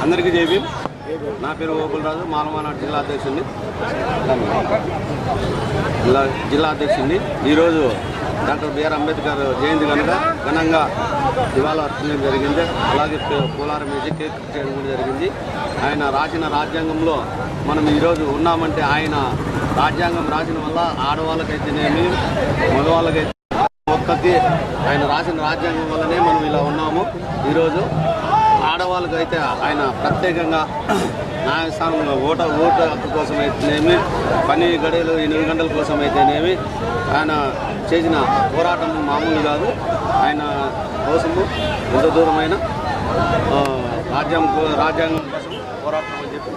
అందరికీ జైబీ. నా పేరు ఓపులరాజు, మాలమానాడు జిల్లా అధ్యక్షుడిని. ఈరోజు డాక్టర్ బిఆర్ అంబేద్కర్ జయంతి కనుక ఘనంగా ఇవాళ అర్చన జరిగింది. అలాగే పోలారం వేసి కేక్ చేయడం కూడా జరిగింది. ఆయన రాసిన రాజ్యాంగంలో మనం ఈరోజు ఉన్నామంటే ఆయన రాజ్యాంగం రాసిన వల్ల ఆడవాళ్ళకైతేనేమి మగవాళ్ళకైతే ఒక్కటి ఆయన రాసిన రాజ్యాంగం వల్లనే మనం ఇలా ఉన్నాము. ఈరోజు ఆడవాళ్ళకైతే ఆయన ప్రత్యేకంగా న్యాయస్థానంలో ఓటు హక్కు కోసం అయితేనేమి, పని గడియలు 8 గంటల కోసం అయితేనేమి ఆయన చేసిన పోరాటం మామూలు కాదు. ఆయన కోసము ఎంత దూరమైన రాజ్యాంగం కోసం పోరాటం అని చెప్పి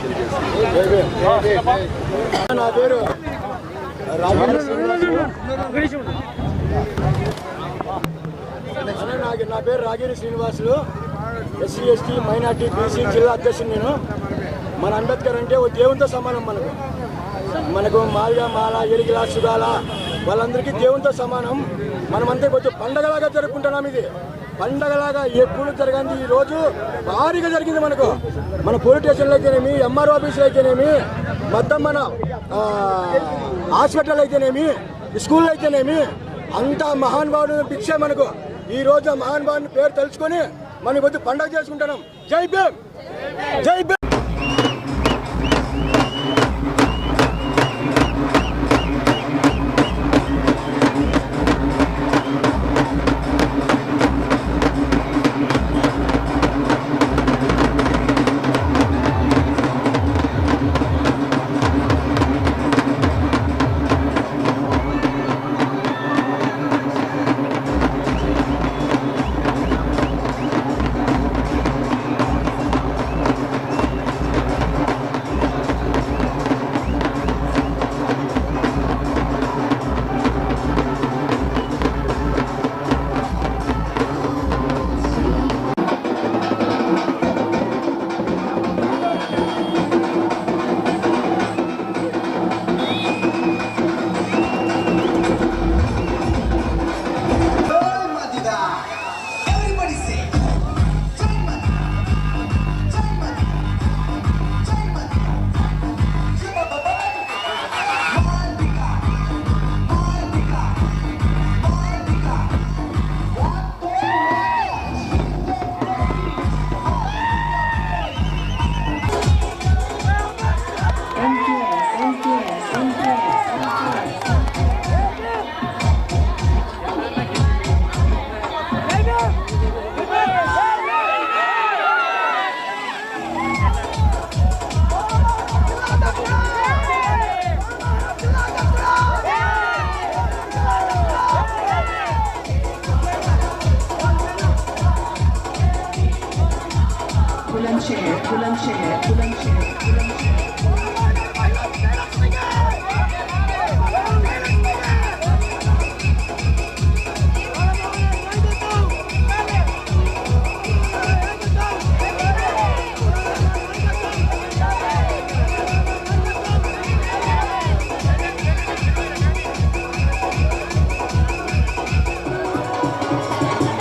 తెలియజేస్తాను. నా పేరు Ragiri Srinivasulu, SC ST minority BC జిల్లా అధ్యక్షుడు నేను. మన అంబేద్కర్ అంటే ఓ దేవునితో సమానం. మనకు మాల ఎలిగిల సుగాల వాళ్ళందరికీ దేవునితో సమానం. మనమంతా కొంచెం పండగలాగా జరుపుకుంటున్నాం. ఇది పండగలాగా ఎప్పుడు జరగండి. ఈరోజు భారీగా జరిగింది. మన పోలీస్ స్టేషన్లు అయితేనేమి, ఎంఆర్ఓ ఆఫీసులు అయితేనేమి, మొత్తం మన హాస్పిటల్ అయితేనేమి, స్కూల్ అయితేనేమి, అంతా మహానుభావుడు భిక్ష మనకు. ఈ రోజు మహానుభావుని పేరు తెలుసుకొని మనం కొద్ది పండుగ చేసుకుంటున్నాం. జై భీమ్, జై భీమ్. Bulandshahr.